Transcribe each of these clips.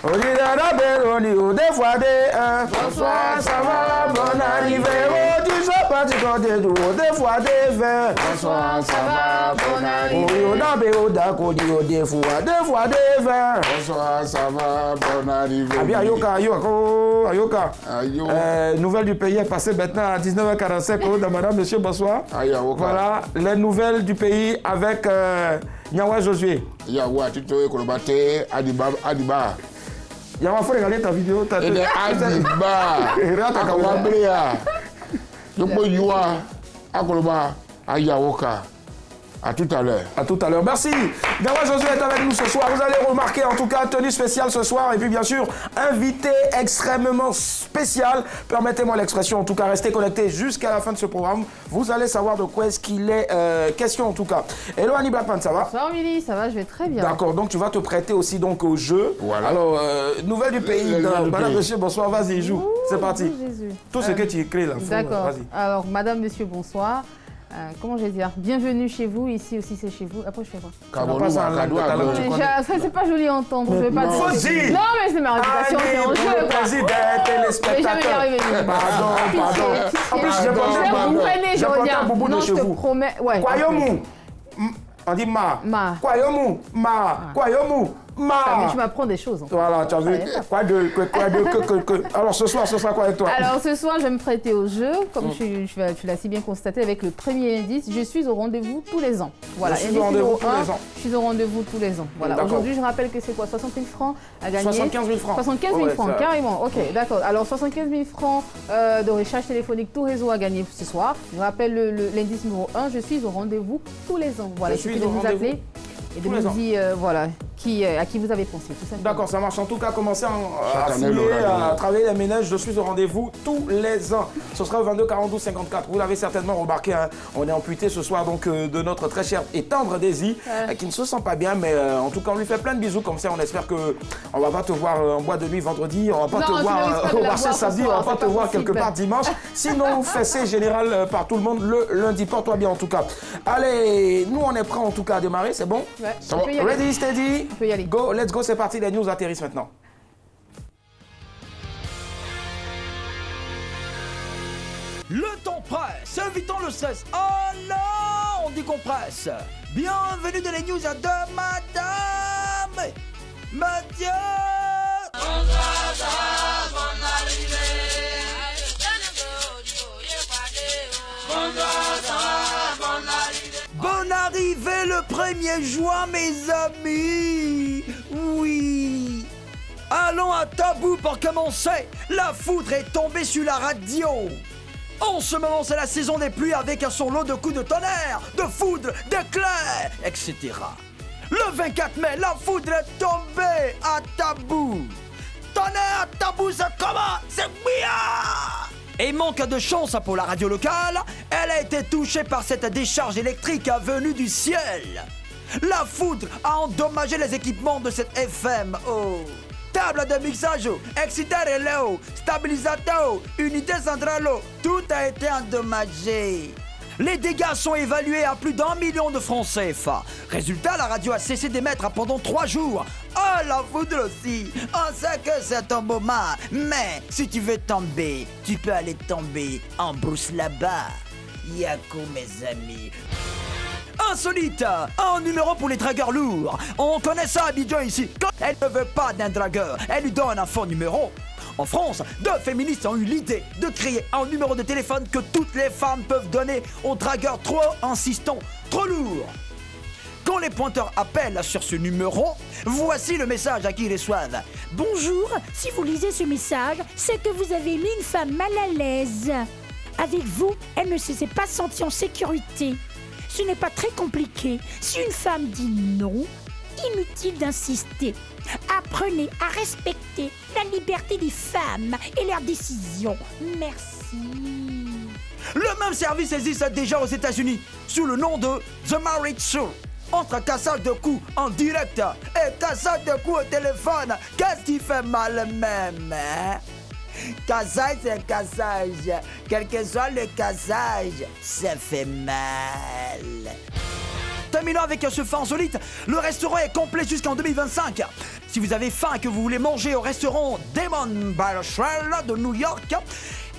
On dit la belle, on dit des fois des bonsoir, ça va, bon arrivée. Oh, tu sois pas du côté du des fois des vins. Bonsoir, ça va, bon arrivée. On a béo d'accord, des fois des vins. Bonsoir, ça va, bon arrivée. Ah bien, Ayoka. Ayo. Nouvelles du pays est passée maintenant à 19h45. Oh, madame, monsieur, bonsoir. Ayoka. Voilà, les nouvelles du pays avec Nyawa Josué. Yawa, tu te Kolobate, Adiba. Yawa, il faut regarder ta vidéo. Et Adiba. Akawabrea. Yoko Yua. Akoloba. Ayawoka. À tout à l'heure. À tout à l'heure. Merci. Nyawa Josué est avec nous ce soir. Vous allez remarquer en tout cas tenue spéciale ce soir. Et puis bien sûr, invité extrêmement spécial. Permettez-moi l'expression. En tout cas, restez connectés jusqu'à la fin de ce programme. Vous allez savoir de quoi est-ce qu'il est question en tout cas. Hello Annie Blackman, ça va? Bonsoir Willy, ça va, je vais très bien. D'accord, donc tu vas te prêter aussi donc au jeu. Voilà. Alors, nouvelle du pays. Madame, monsieur, bonsoir. Vas-y, joue. C'est parti. Jésus. Tout ce que tu écris là. D'accord. Vas-y. Alors, madame, monsieur, bonsoir. Comment je vais dire? Bienvenue chez vous, ici aussi c'est chez vous. Après je fais quoi? C'est pas joli à entendre, je vais pas dire. Vas-y. Non mais c'est ma réputation, c'est en jeu. Vas-y, téléspectateur. Mais jamais y arriver. Pardon. En plus, j'ai porté un boubou de chez vous. Non, je te promets. Ouais. Kwayomu. On dit ma. Kwayomu. Kwayomu. Mais tu m'apprends des choses. Voilà, tu as vu. Alors ce soir quoi avec toi? Alors ce soir, je vais me prêter au jeu, comme tu l'as si bien constaté avec le premier indice. Je suis au rendez-vous tous les ans. Voilà. Je suis au rendez-vous tous les ans. Je suis au rendez-vous tous les ans. Voilà. Aujourd'hui, je rappelle que c'est quoi? 60 000 francs à gagner. 75 000 francs. 75 000 francs, carrément. Ok, d'accord. Alors 75 000 francs de recharge téléphonique, tout réseau à gagner ce soir. Je rappelle l'indice numéro 1. Je suis au rendez-vous tous les ans. Voilà. Je suis de au vous appeler et de nous dire voilà à qui vous avez pensé. D'accord, ça marche. En tout cas, commencez à fouiller, à travailler les ménages. Je suis au rendez-vous tous les ans. Ce sera au 22 42 54. Vous l'avez certainement remarqué, hein, on est amputé ce soir donc de notre très cher et tendre Daisy, qui ne se sent pas bien, mais en tout cas, on lui fait plein de bisous comme ça. On espère qu'on va pas te voir en bois de nuit vendredi, on va pas te voir au marché samedi, on va pas te voir quelque part dimanche. Sinon, fessé général par tout le monde le lundi. Porte-toi bien en tout cas. Allez, nous on est prêts en tout cas à démarrer, c'est bon? Ouais. Ready, steady, on peut y aller. Go, let's go, c'est parti, les news atterrissent maintenant. Le temps presse, invitons le 16. Oh non, on dit qu'on presse. Bienvenue dans les news de Madame Mathieu. Bonne arrivée le 1er juin, mes amis. Oui. Allons à Tabou pour commencer. La foudre est tombée sur la radio. En ce moment, c'est la saison des pluies avec son lot de coups de tonnerre, de foudre, d'éclairs, etc. Le 24 mai, la foudre est tombée à Tabou. Tonnerre, Tabou, c'est comment? C'est bien. Et manque de chance pour la radio locale, elle a été touchée par cette décharge électrique venue du ciel. La foudre a endommagé les équipements de cette FM. Oh. Table de mixage, exciteur relais, stabilisateur, unité centrale, tout a été endommagé. Les dégâts sont évalués à plus d'1 million de francs CFA. Résultat, la radio a cessé d'émettre pendant 3 jours. Oh, la foudre aussi. On sait que c'est un moment. Mais si tu veux tomber, tu peux aller tomber en brousse là-bas. Yako, mes amis. Insolite, un numéro pour les dragueurs lourds. On connaît ça à Abidjan ici. Quand elle ne veut pas d'un dragueur, elle lui donne un faux numéro. En France, 2 féministes ont eu l'idée de créer un numéro de téléphone que toutes les femmes peuvent donner aux dragueurs trop insistants, trop lourds. Quand les pointeurs appellent sur ce numéro, voici le message à qui ils reçoivent. Bonjour, si vous lisez ce message, c'est que vous avez mis une femme mal à l'aise. Avec vous, elle ne s'est pas sentie en sécurité. Ce n'est pas très compliqué. Si une femme dit non, inutile d'insister. Apprenez à respecter la liberté des femmes et leurs décisions. Merci. Le même service existe déjà aux États-Unis sous le nom de The Marriage Show. Entre cassage de coups en direct et cassage de coups au téléphone, qu'est-ce qui fait mal même, hein? Cassage, c'est cassage. Quel que soit le cassage, ça fait mal. terminant avec ce fait insolite, le restaurant est complet jusqu'en 2025. Si vous avez faim et que vous voulez manger au restaurant Demon Barshell de New York,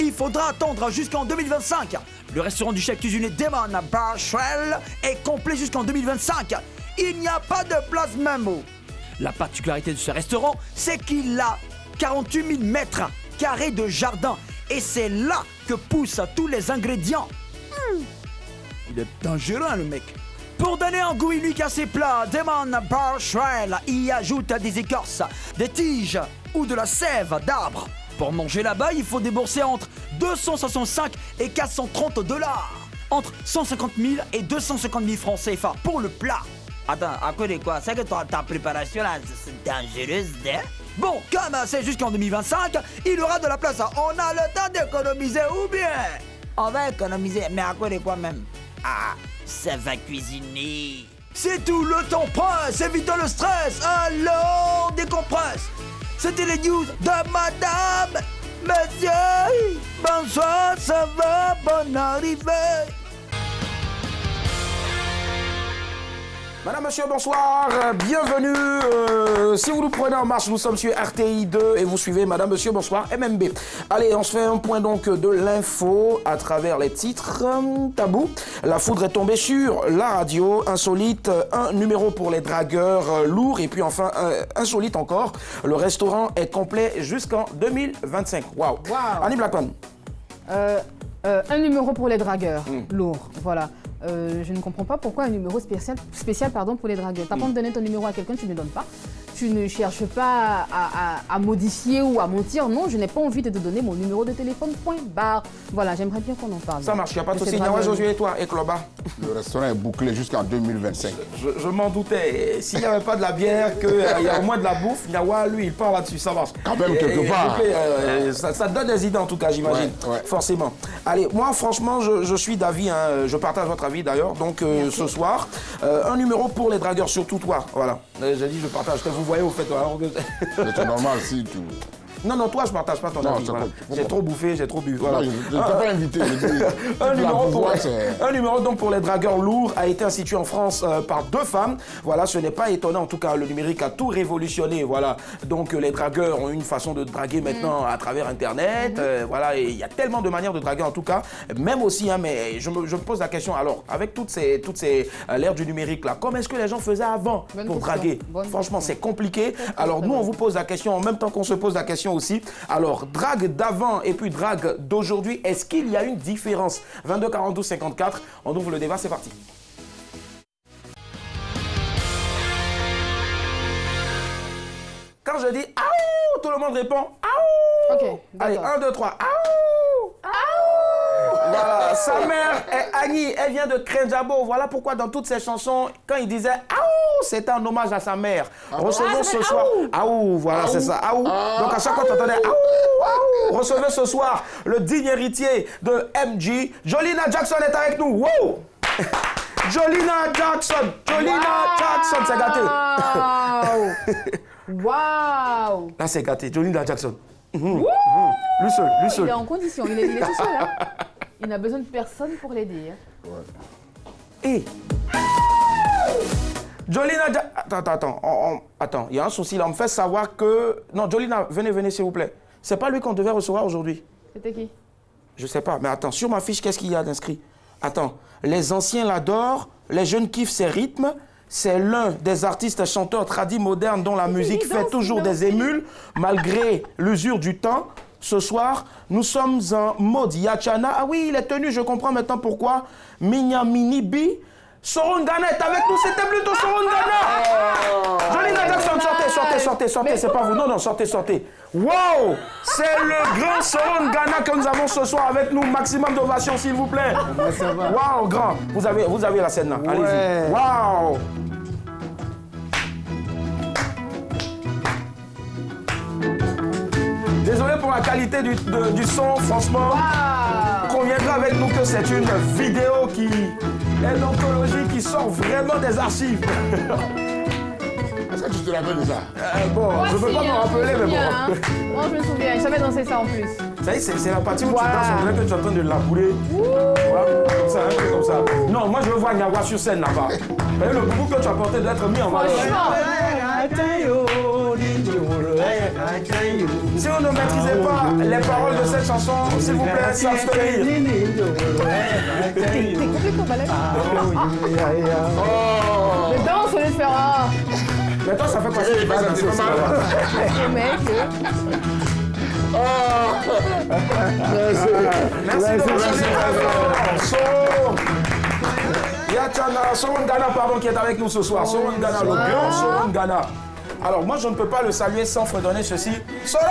il faudra attendre jusqu'en 2025. Le restaurant du chef cuisinier Demon Barshell est complet jusqu'en 2025. Il n'y a pas de place Mambo. La particularité de ce restaurant, c'est qu'il a 48 000 mètres carrés de jardin. Et c'est là que poussent tous les ingrédients. Il est dangereux, le mec. Pour donner un goût unique à ses plats, Demon Barshell y ajoute des écorces, des tiges ou de la sève d'arbres. Pour manger là-bas, il faut débourser entre 265 et 430 $. Entre 150 000 et 250 000 francs CFA pour le plat. Attends, à quoi de quoi? C'est que ta préparation là, c'est dangereuse, hein? Bon, comme c'est jusqu'en 2025, il aura de la place. On a le temps d'économiser ou bien on va économiser, mais à quoi de quoi même? Ah, ça va cuisiner. C'est tout, le temps presse, évitons le stress. Alors, décompresse. C'était les news de Madame, Monsieur. Bonsoir, ça va, bonne arrivée. Madame, monsieur, bonsoir, bienvenue. Si vous nous prenez en marche, nous sommes sur RTI 2 et vous suivez Madame, monsieur, bonsoir, MMB. Allez, on se fait un point donc de l'info à travers les titres. Tabou, la foudre est tombée sur la radio, insolite, un numéro pour les dragueurs lourds et puis enfin, insolite encore, le restaurant est complet jusqu'en 2025. Waouh. Annie Blackman. Un numéro pour les dragueurs lourds, voilà. Je ne comprends pas pourquoi un numéro spécial pour les dragueurs. Tu n'as pas de donner ton numéro à quelqu'un, tu ne le donnes pas. Tu ne cherches pas à modifier ou à mentir. Non, je n'ai pas envie de te donner mon numéro de téléphone, point barre. Voilà, j'aimerais bien qu'on en parle. Ça marche, il n'y a pas de souci. Josué et toi, et Kloba. Le restaurant est bouclé jusqu'en 2025. Je m'en doutais. S'il n'y avait pas de la bière, qu'il y a au moins de la bouffe, Nyawa, lui, il part là-dessus, ça marche. Quand même, quelque part. Ça donne des idées en tout cas, j'imagine. Ouais. Forcément. Allez, moi, franchement, je suis d'avis, je partage votre avis d'ailleurs. Donc, ce soir, un numéro pour les dragueurs, surtout toi. Voilà. J'ai dit, je partage. Vous voyez, vous faites. C'est normal si tu. Non, toi, je partage pas ton avis. Voilà. J'ai trop bouffé, j'ai trop bu. Voilà. Non, je ne t'ai pas invité. Un numéro donc pour les dragueurs lourds a été institué en France par 2 femmes. Voilà, ce n'est pas étonnant. En tout cas, le numérique a tout révolutionné. Voilà. Donc, les dragueurs ont une façon de draguer maintenant à travers Internet. Voilà, et il y a tellement de manières de draguer en tout cas. Même aussi, hein, mais je me pose la question. Alors, avec toutes ces l'ère du numérique là, comment est-ce que les gens faisaient avant pour draguer? Franchement, c'est compliqué. Alors, nous, on vous pose la question en même temps qu'on se pose la question aussi. Alors, drague d'avant et puis drague d'aujourd'hui, est-ce qu'il y a une différence? 22 42 54, on ouvre le débat, c'est parti. Quand je dis aouh, tout le monde répond aouh. Ok, allez, 1, 2, 3, aouh. Aouh. Voilà, sa mère est Annie, elle vient de Krenjabo. Voilà pourquoi dans toutes ses chansons, quand il disait aouh, c'était un hommage à sa mère. Recevons ce soir. Aouh, voilà, c'est ça. Aouh. Donc à chaque fois, tu entendais aouh, aouh. Recevez ce soir le digne héritier de MJ. Jolina Jackson est avec nous. Wow. Jolina Jackson. Jackson, c'est gâté. Waouh. Là, c'est gâté. Jolina Jackson. Lui seul. Il est en condition, il est tout seul. Hein. Il n'a besoin de personne pour l'aider. Hein. Et Jolina, attends, il y a un souci là. On me fait savoir que... Non, Jolina, venez s'il vous plaît. C'est pas lui qu'on devait recevoir aujourd'hui. C'était qui? Je sais pas, mais attends, sur ma fiche, qu'est-ce qu'il y a d'inscrit? Attends, les anciens l'adorent, les jeunes kiffent ses rythmes. C'est l'un des artistes chanteurs tradis modernes dont la musique fait toujours des émules, malgré l'usure du temps. Ce soir, nous sommes en mode Yachana. Ah oui, il est tenu, je comprends maintenant pourquoi. Minya Minibi. Soron Ghana est avec nous, c'était plutôt Soron Ghana. Jolina Jackson, sortez, c'est pas vous. Non, sortez. Wow, c'est le grand Soron Ghana que nous avons ce soir avec nous. Maximum d'ovation, s'il vous plaît. Wow, grand. Vous avez la scène là. Ouais. Allez-y. Wow. Désolé pour la qualité du son, franchement. Conviendra avec nous que c'est une vidéo qui est d'anthologie, qui sort vraiment des archives. Est-ce que tu te rappelles de ça? Bon, je ne peux pas m'en rappeler, mais bon. Moi, je me souviens, je savais danser ça en plus. C'est la partie où tu danses, on dirait que tu es en train de labourer. Voilà, comme ça, un peu comme ça. Non, moi je veux voir Niagara sur scène là-bas. Le boubou que tu as porté doit être mis en valeur. Si vous ne maîtrisez pas les paroles de cette chanson, s'il vous plaît, s'abstenir. T'es complètement malade. Mais danse, au lieu de faire un. Mais toi, ça fait passer les bases danser aussi. Le mec. Merci de Yachana, Soron Ghana, pardon, qui est avec nous ce soir. Soron Ghana, le grand Soron Ghana. Alors, moi, je ne peux pas le saluer sans fredonner ceci. Soron!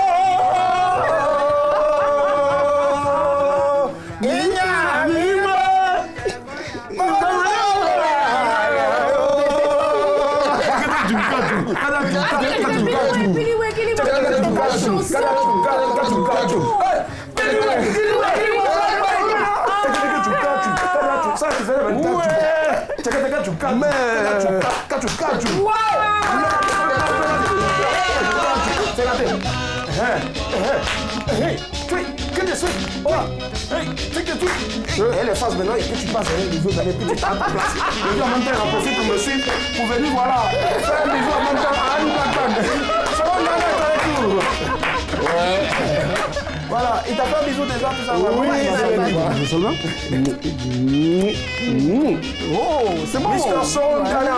Ça, tu fais le 24. Elle est face maintenant et que tu passes à un niveau d'aller plus vite à ta place. Le gars en même temps, il en profite pour me suivre pour venir, voilà, faire un bisou en même temps à Annie Blackman. Ça va, on est avec nous. Ouais. Voilà, il t'a fait un bisou déjà, tout ça. Oui, oh, c'est bon. Mr. Soron Ghana.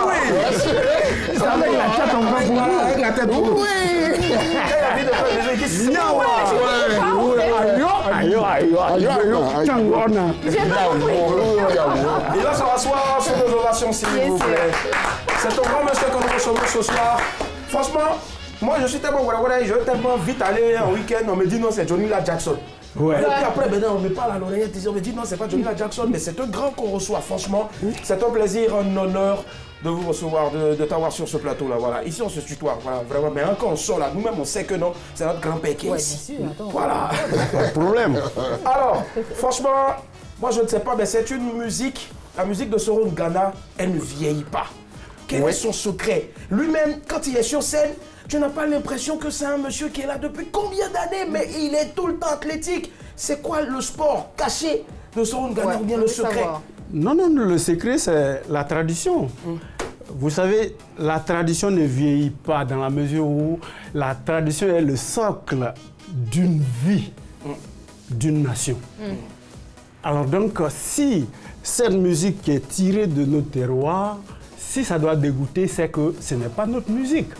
C'est avec la tête en bas pour moi. Avec la tête pour moi. Oui. Il a envie de faire des jeux qui se il va se rasseoir sur nos ovations, s'il vous plaît. C'est un grand monsieur que nous recevons ce soir. Franchement, moi je suis tellement voilà, je veux tellement vite aller en week-end. On me dit non, c'est Johnny La Jackson. Ouais. Et puis après, maintenant, on me parle à l'oreillette, on me dit non, c'est pas Johnny La Jackson, mais c'est un grand qu'on reçoit. Franchement, c'est un plaisir, un honneur de vous recevoir, de t'avoir sur ce plateau-là. Voilà. Ici, on se tutoie, voilà, vraiment. Mais quand on sort là, nous-mêmes, on sait que non, c'est notre grand-père qui est ici. Voilà. Pas de problème. Alors, franchement, moi je ne sais pas, mais c'est une musique, la musique de Soron Ghana, elle ne vieillit pas. Quel est son secret? Lui-même, quand il est sur scène, tu n'as pas l'impression que c'est un monsieur qui est là depuis combien d'années, mais il est tout le temps athlétique. C'est quoi le sport caché de Soron Ghana ou bien le secret? Non, le secret, c'est la tradition. Vous savez, la tradition ne vieillit pas dans la mesure où la tradition est le socle d'une vie, d'une nation. Alors donc, si cette musique qui est tirée de nos terroirs, si ça doit dégoûter, c'est que ce n'est pas notre musique.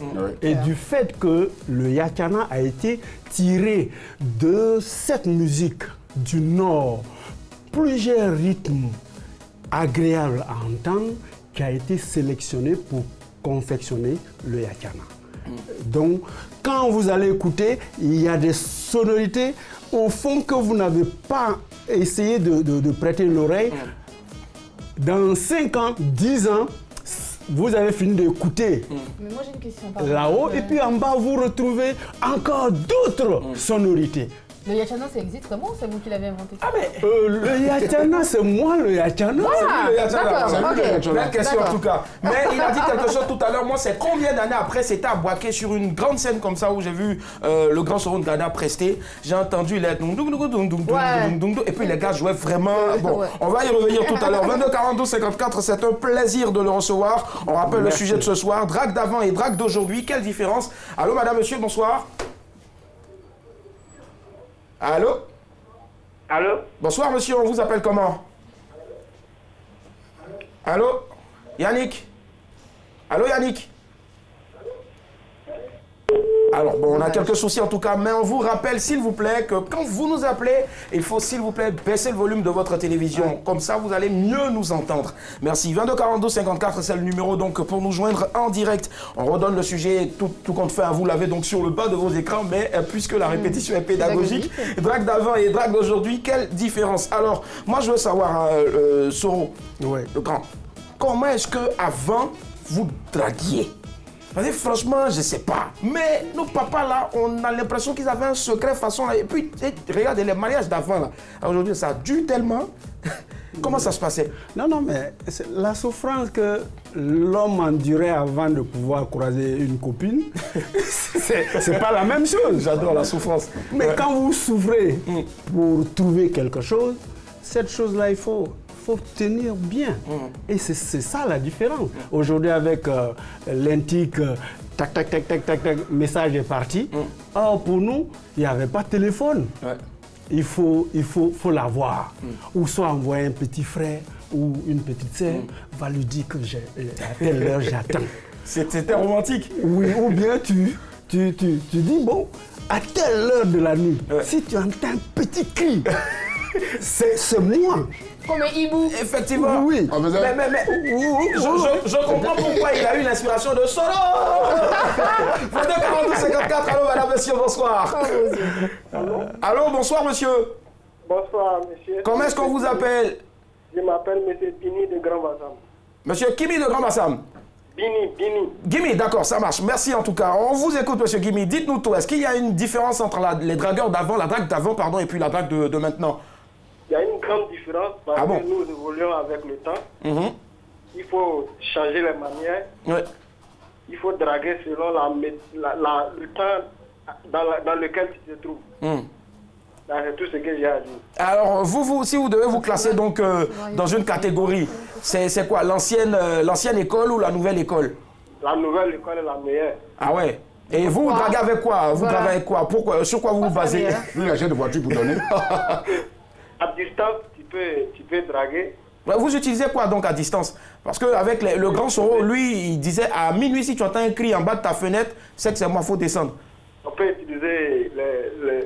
Et du fait que le Yachana a été tiré de cette musique du Nord, plusieurs rythmes agréables à entendre, qui a été sélectionné pour confectionner le Yachana. Donc, quand vous allez écouter, il y a des sonorités au fond que vous n'avez pas essayé de prêter l'oreille. Dans 5 ans, 10 ans, vous avez fini d'écouter là-haut et puis en bas, vous retrouvez encore d'autres sonorités. Le Yachana, ça existe comment? C'est vous qui l'avez inventé? Ah mais le Yachana, c'est moi le Yachana. C'est le Yachana. Belle question en tout cas. Mais il a dit quelque chose tout à l'heure. Moi, c'est combien d'années après, c'était à Boaké sur une grande scène comme ça où j'ai vu le grand Soron Ghana prester. J'ai entendu les et puis les gars jouaient vraiment. Bon, on va y revenir tout à l'heure. 22 42 54, c'est un plaisir de le recevoir. On rappelle le sujet de ce soir. Drague d'avant et drague d'aujourd'hui. Quelle différence? Allô, madame, monsieur, bonsoir. Allô? Allô? Bonsoir monsieur, on vous appelle comment? Allô? Yannick? Allô Yannick? Alors bon, on a quelques soucis en tout cas, mais on vous rappelle s'il vous plaît que quand vous nous appelez, il faut s'il vous plaît baisser le volume de votre télévision. Comme ça, vous allez mieux nous entendre. Merci. 22 42 54, c'est le numéro donc pour nous joindre en direct. On redonne le sujet tout compte fait. Vous l'avez donc sur le bas de vos écrans, mais puisque la répétition est pédagogique, drague d'avant et drague d'aujourd'hui, quelle différence? Alors, moi je veux savoir, Soro, le grand, comment est-ce que avant vous draguiez? Parce que franchement, je ne sais pas. Mais nos papas là, on a l'impression qu'ils avaient un secret façon là. Et puis, regardez les mariages d'avant là. Aujourd'hui, ça dure tellement. Comment ça se passait? Non, non, mais la souffrance que l'homme endurait avant de pouvoir croiser une copine, c'est pas la même chose. J'adore la souffrance. Mais quand vous souffrez pour trouver quelque chose, cette chose-là, il faut tenir bien. Et c'est ça la différence. Aujourd'hui, avec l'antique, tac, tac, tac, tac, tac, tac, message est parti. Or, pour nous, il n'y avait pas de téléphone. Ouais. Il faut l'avoir. Ou soit envoyer un petit frère ou une petite sœur, va lui dire que à telle heure, j'attends. C'était romantique. Oui, ou bien tu dis, bon, à telle heure de la nuit, si tu entends un petit cri, c'est moi. Comme un hibou. Effectivement. Oui. Je comprends pourquoi il a eu l'inspiration de Solo. 22 42 54. Allô, madame, monsieur, bonsoir. Allô, bonsoir, monsieur. Bonsoir, monsieur. Comment est-ce qu'on vous appelle? Je m'appelle monsieur Bini de Grand Bassam. Monsieur Kimi de Grand Bassam. Bini. Gimi, d'accord, ça marche. Merci en tout cas. On vous écoute, monsieur Gimi. Dites-nous tout. Est-ce qu'il y a une différence entre les dragueurs d'avant, la drague d'avant, pardon, et puis la drague de maintenant? Il y a une grande différence parce que nous évoluons avec le temps. Il faut changer les manières. Ouais. Il faut draguer selon le temps dans lequel tu te trouves. C'est tout ce que j'ai à dire. Alors, si vous devez vous classer donc dans une catégorie, c'est quoi? L'ancienne école ou la nouvelle école? La nouvelle école est la meilleure. Ah ouais. Et vous draguez avec quoi? Vous draguez avec quoi? Sur quoi vous vous basez? Lui, il achète de voiture pour donner. À distance, tu peux draguer. Vous utilisez quoi donc à distance? Parce qu'avec le grand Soro, lui, il disait à minuit, si tu entends un cri en bas de ta fenêtre, c'est que c'est moi, il faut descendre. On peut utiliser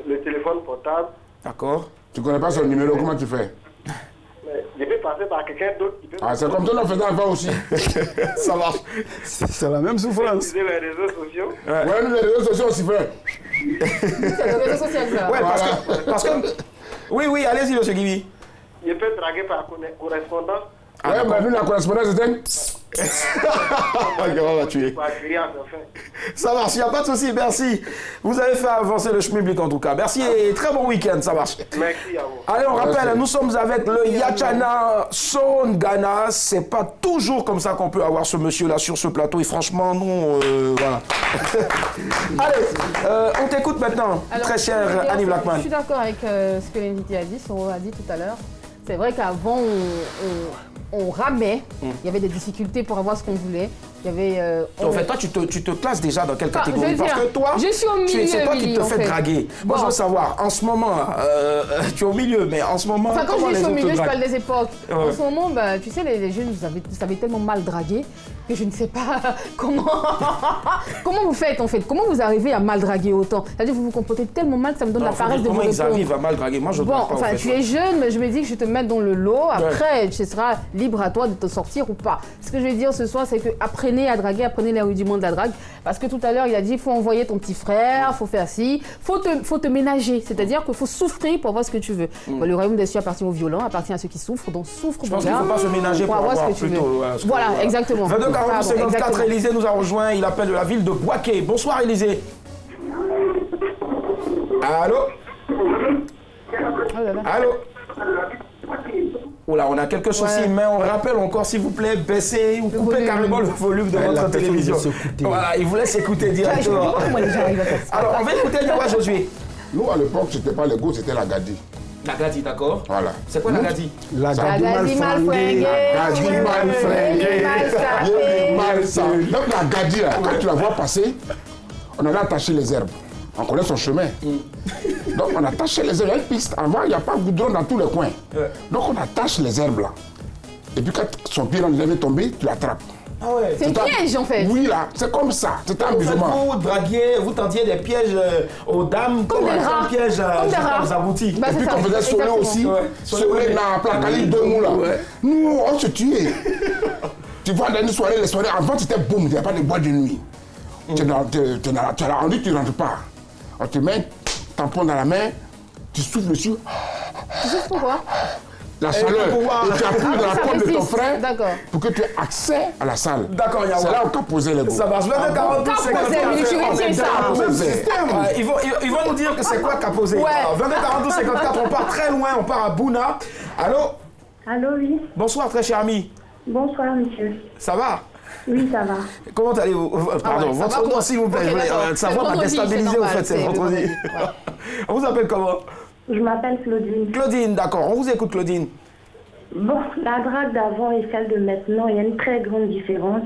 le téléphone portable. D'accord. Tu connais pas son numéro, comment tu fais? Mais je peux passer par quelqu'un d'autre qui peut... Ah, c'est comme toi, on faisait avant aussi. Ça marche. C'est la même souffrance. Utiliser les réseaux sociaux. Ouais, nous, les réseaux sociaux aussi, frère. C'est le réseau social, ça. Ouais, parce que... Oui, allez-y, monsieur Gibi. Je peux draguer par correspondance. Ouais, mais nous, la correspondance, c'était... On va tuer. Ça marche, il n'y a pas de souci, merci. Vous avez fait avancer le schmilblick en tout cas. Merci et très bon week-end, ça marche. Merci à vous. Allez, on rappelle, nous sommes avec le Yachana Songana. C'est pas toujours comme ça qu'on peut avoir ce monsieur-là sur ce plateau. Et franchement, nous, voilà. Allez, on t'écoute maintenant, très cher Annie Blackman. Je suis d'accord avec ce que l'invité a dit, Soro a dit tout à l'heure. C'est vrai qu'avant, on ramait, il y avait des difficultés pour avoir ce qu'on voulait. Il y avait, En fait, toi, tu te classes déjà dans quelle catégorie? Parce que toi, je suis au milieu, c'est toi qui te fais draguer. Moi, je veux savoir, en ce moment, tu es au milieu, mais en ce moment, enfin, quand je suis au milieu, je parle des époques. Ouais. En ce moment, bah, tu sais, les jeunes, vous savez tellement mal draguer que je ne sais pas comment vous faites, en fait. Comment vous arrivez à mal draguer autant? C'est-à-dire que vous vous comportez tellement mal que ça me donne la paresse de vous répondre. Comment ils arrivent à mal draguer? Moi, je ne comprends pas. Enfin, tu es jeune, mais je me dis que je vais te mettre dans le lot. Après, ce sera libre à toi de te sortir ou pas. Ce que je vais dire ce soir, c'est que apprenez à draguer, apprenez les rudiments de la drague. Parce que tout à l'heure, il a dit, il faut envoyer ton petit frère, il faut faire ci, faut te ménager. C'est-à-dire qu'il faut souffrir pour avoir ce que tu veux. Bon, le royaume des cieux appartient aux violents, appartient à ceux qui souffrent. Donc souffre. Je pense qu'il ne faut pas se ménager pour avoir ce que tu veux. Voilà, exactement. 22 42 54, Élisée nous a rejoint. Il appelle de la ville de Boaké. Bonsoir, Élisée. Allô? Allô? Oula, on a quelques soucis, mais on rappelle encore, s'il vous plaît, baissez ou coupez carrément le volume de votre télévision. Voilà, il vous laisse écouter directement. Alors, on va écouter Niawa Josué. Nous, à l'époque, c'était pas le goût, c'était la gadi. La gadi, d'accord. Voilà. C'est quoi la gadi? La gadi mal fringuée. La gadi mal fringuée. Mal sapée. Donc, la gadi, là, quand tu la vois passer, on allait attacher les herbes. On connaît son chemin. Donc on attache les herbes. Il y a une piste. Avant, il n'y a pas de goudron dans tous les coins. Donc on attache les herbes là. Et puis quand son pied est tombé, tu l'attrapes. Ah ouais. C'est un piège en fait. Oui là, c'est comme ça. C'est un amusement. Vous draguiez, vous tendiez des pièges aux dames comme des rats. Un piège aux aboutis. Bah, et puis qu'on faisait Solé aussi. Solé là, Placali de nous là. Nous, on se tuait. Tu vois, dans une soirée, les soirées, avant c'était boum, il n'y a pas de boîte de nuit. Tu as rendu, tu ne rentres pas. On te met un tampon dans la main, tu souffles dessus. Tu souffles pourquoi? La chaleur. Et tu appuies dans la pomme de ton frère pour que tu aies accès à la salle. D'accord, c'est là où tu as posé les mots. Ça marche. 22 42 54. Ils vont nous dire que c'est quoi qu'a posé. 22 42 54, on part très loin, on part à Bouna. Allô? Allô, oui. Bonsoir, très cher ami. Bonsoir, monsieur. Ça va? Oui, ça va. Comment allez-vous? Pardon, votre nom, s'il vous plaît. Ça va déstabiliser, au fait, c'est vendredi. On vous appelle comment? Je m'appelle Claudine. Claudine, d'accord. On vous écoute, Claudine. Bon, la drague d'avant et celle de maintenant, il y a une très grande différence.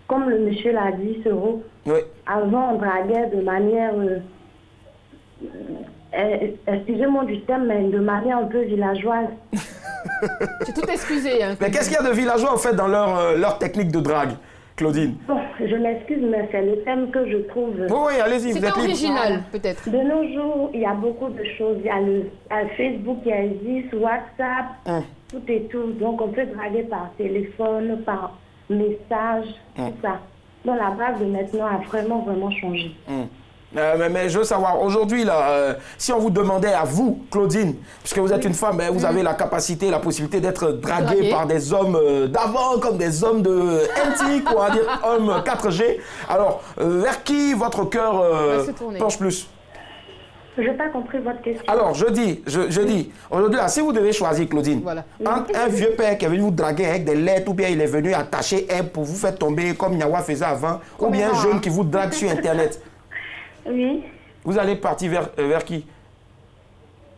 Comme le monsieur l'a dit, Soro, oui. Avant, on draguait de manière... excusez-moi du terme, mais de manière un peu villageoise. J'ai tout excusé. Hein, mais qu'est-ce qu'il y a de villageois, en fait, dans leur technique de drague, Claudine? Bon, je m'excuse, mais c'est le thème que je trouve... Oui, allez-y, vous êtes libre. C'est original, peut-être. De nos jours, il y a beaucoup de choses. Il y a le Facebook qui existe, WhatsApp, tout et tout. Donc, on peut draguer par téléphone, par message, tout ça. Donc, la drague de maintenant a vraiment changé. Mais je veux savoir, aujourd'hui, là, si on vous demandait à vous, Claudine, puisque vous êtes une femme, vous avez la capacité, la possibilité d'être draguée par des hommes d'avant, comme des hommes de NTIC, ou on va dire hommes 4G. Alors, vers qui votre cœur penche plus? Je n'ai pas compris votre question. Alors, je dis, aujourd'hui, si vous devez choisir, Claudine, entre un vieux père qui est venu vous draguer avec des lettres, ou bien il est venu attacher un pour vous faire tomber comme Nyawa faisait avant, ou bien un jeune qui vous drague sur Internet. Oui. Vous allez partir vers qui?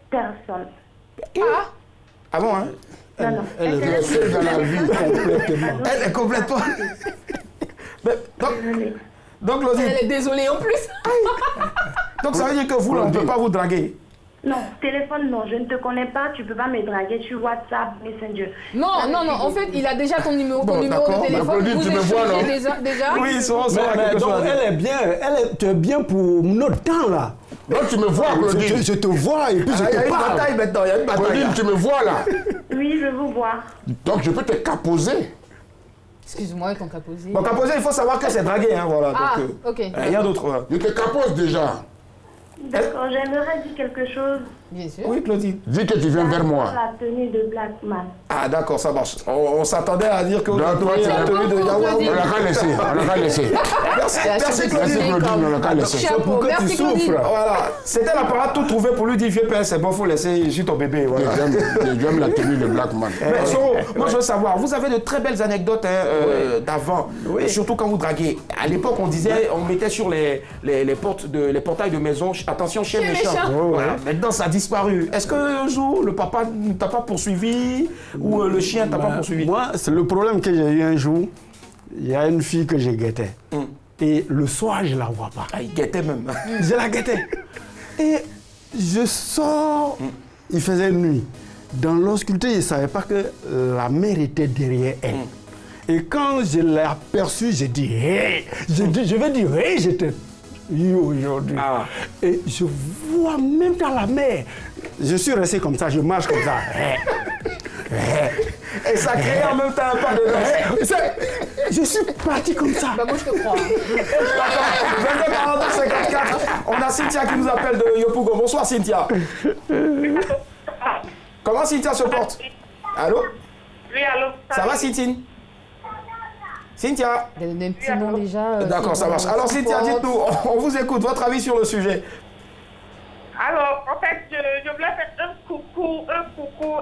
Personne. Ah bon, hein? Non. Elle est seule dans la vie complètement. Elle est complètement... Donc, Claudine... Elle est désolée en plus. Donc, ça veut dire que vous, on ne peut pas vous draguer? Non, téléphone, non. Je ne te connais pas, tu ne peux pas me draguer sur WhatsApp, Messenger. Non. En fait, il a déjà ton numéro de téléphone. Claudine, tu me vois, non? Déjà. Oui, souvent, donc, tu es bien pour notre temps, là. Donc, tu me vois, Claudine. Je te vois et puis je te parle. Il y a une bataille maintenant, il y a une bataille. Claudine, tu me vois, là. Oui, je vous vois. Donc, je peux te caposer. Excuse-moi, ton caposé. Bon, caposer, il faut savoir que c'est dragué, hein, voilà. Ok. Il y a d'autres. Je te capose déjà. D'accord, j'aimerais dire quelque chose. Bien sûr. Oui, Claudine. Dis que tu viens vers moi. La tenue de Blackman. Ah, d'accord, ça marche. On s'attendait à dire que vous avez la tenue de Yawa. On l'a qu'à laisser, Merci, Claudine, on l'a qu'à laisser. Chapeau, merci Claudine. Voilà, c'était la parade tout trouvé pour lui dire, vieux père, c'est bon, faut laisser juste ton bébé. Voilà. J'aime la tenue de Blackman. Mais Soro, moi je veux savoir, vous avez de très belles anecdotes d'avant, surtout quand vous draguez. À l'époque, on disait, on mettait sur les portails de maison, attention, chien méchant. Voilà. Maintenant, ça a disparu. Est-ce qu'un jour, le papa ne t'a pas poursuivi ou le chien ne t'a pas poursuivi? Moi, c'est le problème que j'ai eu un jour. Il y a une fille que j'ai guettais. Et le soir, je ne la vois pas. Ah, il guettait même. Je la guettais. Et je sors, il faisait nuit. Dans l'obscurité, je ne savais pas que la mère était derrière elle. Et quand je l'ai aperçue, j'ai dit « Hey !» Je vais dire « Hey !» J'étais aujourd'hui. Et je vois même dans la mer. Je suis resté comme ça, je marche comme ça. Et ça crée en même temps un pas de danse. Je suis parti comme ça. Bah moi je te crois. 22 42 54. On a Cynthia qui nous appelle de Yopougon. Bonsoir Cynthia. Comment Cynthia se porte? Allô? Oui, allô. Ça va Cynthia? Cynthia? Donne un petit nom déjà. D'accord, ça marche. Alors Cynthia, dites-nous, on vous écoute, votre avis sur le sujet. Alors, en fait, je voulais faire un coucou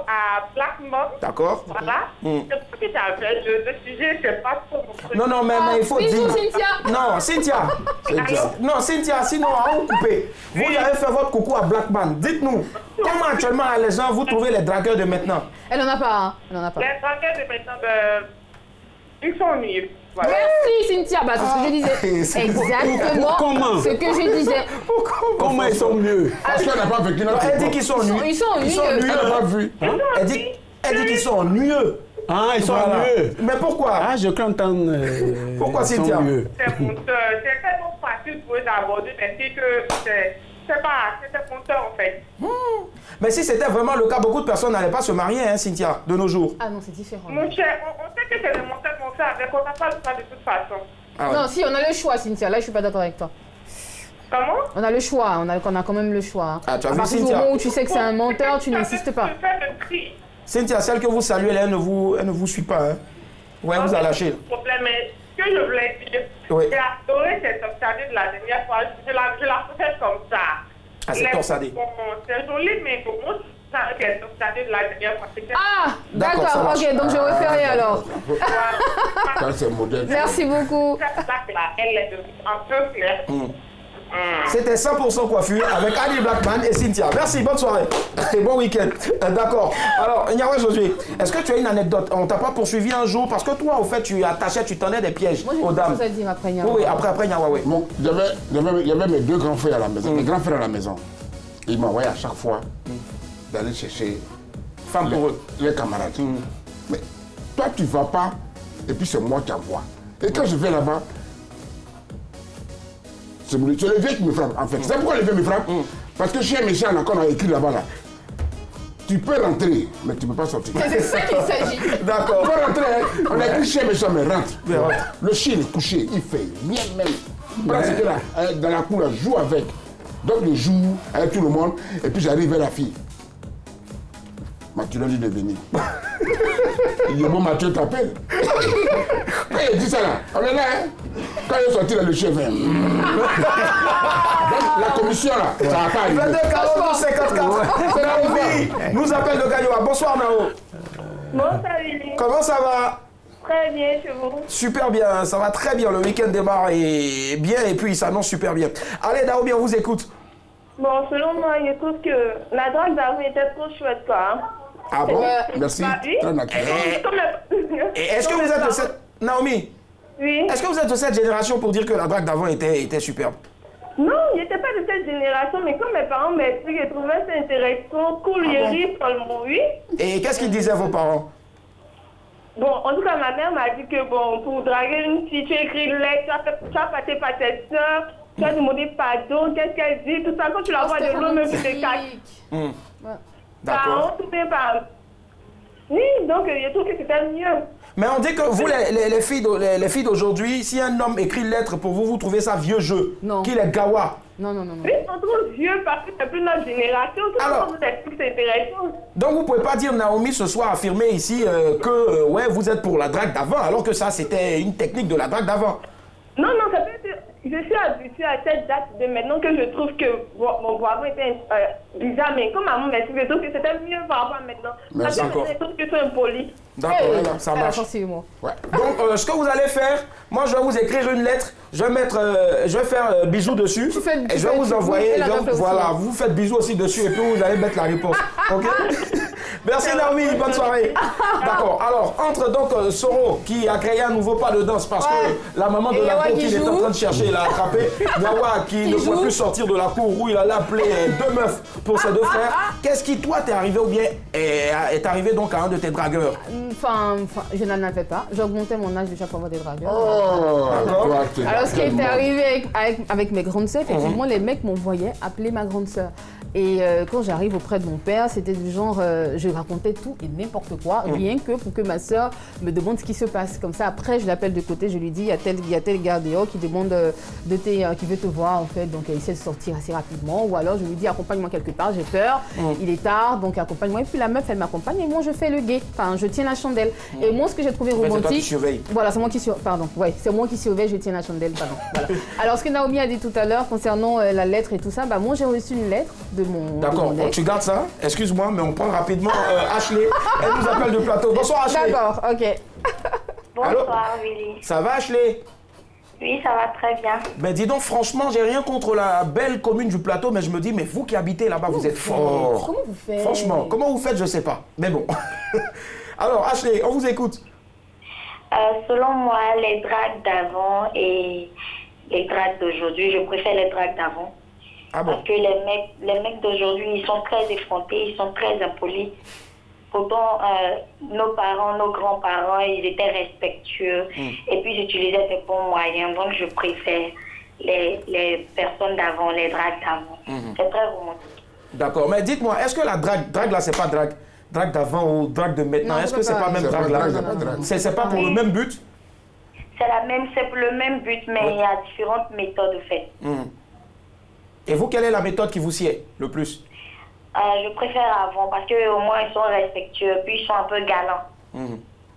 à Blackman. D'accord. Voilà. Ce que tu as fait, le sujet, c'est pas trop mon truc. Non, mais il faut dire. Cynthia. Non, Cynthia. Non, Cynthia, sinon, on va couper. Vous avez fait votre coucou à Blackman. Dites-nous, comment actuellement les gens, vous trouvez les dragueurs de maintenant? Elle n'en a pas, hein. Elle n'en a pas. Les dragueurs de maintenant, ils sont ennuyeux. Voilà. Merci Cynthia, bah, c'est ce que je disais. Exactement. Comment? Ce que je disais. Comment ils sont mieux? Parce qu'elle n'a pas vécu notre Elle dit qu'ils sont ennuyeux. Ils sont ennuyeux. Elle n'a pas vu. Elle dit qu'ils sont ennuyeux. Ah, ils sont mieux. Mais pourquoi? Ah, je crois entendre. Pourquoi Cynthia? C'est tellement facile pour eux d'aborder des filles que c'est monteur en fait. Mais si c'était vraiment le cas, beaucoup de personnes n'allaient pas se marier, hein, Cynthia, de nos jours. Ah non, c'est différent. Mon cher, on sait que c'est le monteur qu'on fait avec, on n'a pas le choix de toute façon. Ah ouais. Non, si, on a le choix, Cynthia. Là, je suis pas d'accord avec toi. Comment? On a le choix, on a quand même le choix. Ah, tu as à vu partir du Cynthia? moment où tu sais que c'est un menteur, tu n'insistes pas. Cynthia, celle que vous saluez, elle ne vous suit pas, hein? Ouais, elle vous a lâché. Le problème est que je voulais dire, j'ai adoré cette torsadée de la dernière fois. Je la faisais comme ça. Ah, c'est torsadé. Bon, c'est joli, mais bon, qui est sorti de la dernière fois. Ah, d'accord, ok, donc je referai alors. Ça, c'est modèle. Merci beaucoup. Cette plaque-là, elle est un peu claire. C'était 100% coiffure avec Annie Blackman et Cynthia. Merci, bonne soirée et bon week-end. D'accord. Alors, Nyawa Josué, est-ce que tu as une anecdote? On t'a pas poursuivi un jour parce que toi, au fait, tu attachais, tu tendais des pièges aux dames. Moi, j'ai dire après Nyawa. Oui, après Nyawa, oui. Bon, il y avait mes deux grands frères à la maison, mes grands frères à la maison. Ils m'envoyaient à chaque fois d'aller chercher Femme pour eux. Les camarades. Mais toi, tu vas pas, et puis c'est moi qui envoie. Et quand je vais là-bas, c'est le vieux qui me frappe, en fait. C'est pourquoi le vieux me frappe? Parce que chez méchant, là, qu'on a écrit là-bas, là, tu peux rentrer, mais tu ne peux pas sortir. C'est ça qu'il s'agit. D'accord. Tu peux rentrer, hein. On a écrit chez méchant, mais rentre. Le chien est couché, il fait bien même. Parce que là, dans la cour, là, joue avec. Donc, je joue avec tout le monde, et puis j'arrive vers la fille. Mathieu lui dit de venir. Il dit, bon, Mathieu t'appelle. Et il dit ça là, on est là, hein. Quand il est sorti là, le chien vient. La commission là, ça va pas arriver. 22 42 54. Naomi nous appelle de Gayoua. Bonsoir Nao. Bonsoir Willy. Comment ça va? Très bien chez vous. Super bien, ça va très bien. Le week-end démarre et bien et puis il s'annonce super bien. Allez Naomi, on vous écoute. Bon, selon moi, je trouve que la drogue d'avant était trop chouette, quoi. Hein. Ah bon? Merci. Bah, oui. Très naturel. Et est-ce que vous êtes de cette... Naomi, oui. Est-ce que vous êtes de cette génération pour dire que la drague d'avant était superbe? Non, je n'étais pas de cette génération, mais comme mes parents m'expliquent, je trouvais ça intéressant, cool, je ris seulement, oui. Et qu'est-ce qu'ils disaient vos parents? Bon, en tout cas, ma mère m'a dit que bon, pour draguer une fille, tu écris une lettre, tu as passé par tes soeurs, tu as demandé pardon, qu'est-ce qu'elle dit, tout ça, quand tu la vois de l'eau, même tu te caches. D'accord. Oui, donc je trouve que c'était mieux. Mais on dit que vous, les filles d'aujourd'hui, si un homme écrit une lettre pour vous, vous trouvez ça vieux jeu. Non. Qu'il est gawa. Non. Oui, on trouve vieux parce que c'est plus notre génération. Alors, vous explique, c'est intéressant. Donc vous ne pouvez pas dire, Naomi, ce soir, affirmer ici que ouais, vous êtes pour la drague d'avant, alors que ça, c'était une technique de la drague d'avant. Non, ça peut être... Je suis habituée à cette date de maintenant que je trouve que mon voisin était bizarre, mais comme maman m'explique, je trouve que c'était mieux par rapport à maintenant. Merci encore. Je trouve que c'est impoli. D'accord, ça marche. Ouais. Donc, ce que vous allez faire, moi, je vais vous écrire une lettre, je vais faire bisous dessus, et je vais vous envoyer, voilà, vous faites bisous aussi dessus, et puis vous allez mettre la réponse. Ok? Merci Naomi, bonne soirée. D'accord, alors, entre donc Soro, qui a créé un nouveau pas de danse, parce que la maman de la cour qu'il est en train de chercher, il a attrapé, Nyawa, qui ne pouvait plus sortir de la cour, où il allait appeler deux meufs pour ses deux frères. Qu'est-ce qui, toi, t'est arrivé, ou bien est arrivé donc à un de tes dragueurs? Enfin, je n'en avais pas. J'augmentais mon âge déjà pour avoir des dragueurs. Alors, ce qui était arrivé avec mes grandes sœurs, effectivement, les mecs m'envoyaient appeler ma grande sœur. Et quand j'arrive auprès de mon père, c'était du genre, je racontais tout et n'importe quoi, rien que pour que ma sœur me demande ce qui se passe. Comme ça, après, je l'appelle de côté, je lui dis, il y a tel gars dehors qui demande, qui veut te voir, en fait, donc il essaie de sortir assez rapidement. Ou alors, je lui dis, accompagne-moi quelque part, j'ai peur, il est tard, donc accompagne-moi. Et puis la meuf, elle m'accompagne et moi, je fais le guet. Enfin, je tiens la chandelle. Et moi, ce que j'ai trouvé romantique... C'est toi qui surveille. Voilà, c'est moi qui surveille, pardon. Ouais, c'est moi qui surveille, je tiens la chandelle, pardon. Voilà. Alors, ce que Naomi a dit tout à l'heure concernant la lettre et tout ça, bah, moi, j'ai reçu une lettre de mon... D'accord, tu gardes ça. Excuse-moi, mais on prend rapidement Ashley. Elle nous appelle de plateau. Bonsoir Ashley. D'accord, ok. Bonsoir Willy. Ça va Ashley? Oui, ça va très bien. Ben dis donc, franchement, j'ai rien contre la belle commune du plateau, mais je me dis, mais vous qui habitez là-bas, vous êtes forts. Comment vous faites? Franchement, comment vous faites, je sais pas. Mais bon. Alors Ashley, on vous écoute. Selon moi, les dragues d'avant et les dragues d'aujourd'hui, je préfère les dragues d'avant. Ah bon? Parce que les mecs d'aujourd'hui, ils sont très effrontés, ils sont très impolis. Pourtant, nos parents, nos grands-parents, ils étaient respectueux et puis ils utilisaient des bons moyens. Donc, je préfère les personnes d'avant, les dragues d'avant. C'est très romantique. D'accord, mais dites-moi, est-ce que la drague là, c'est pas drague d'avant ou drague de maintenant? Est-ce que c'est pas même drague là? C'est pas pour le même but? C'est pour le même but, mais il y a différentes méthodes en fait. Et vous, quelle est la méthode qui vous sied le plus? Je préfère avant parce qu'au moins ils sont respectueux, puis ils sont un peu galants.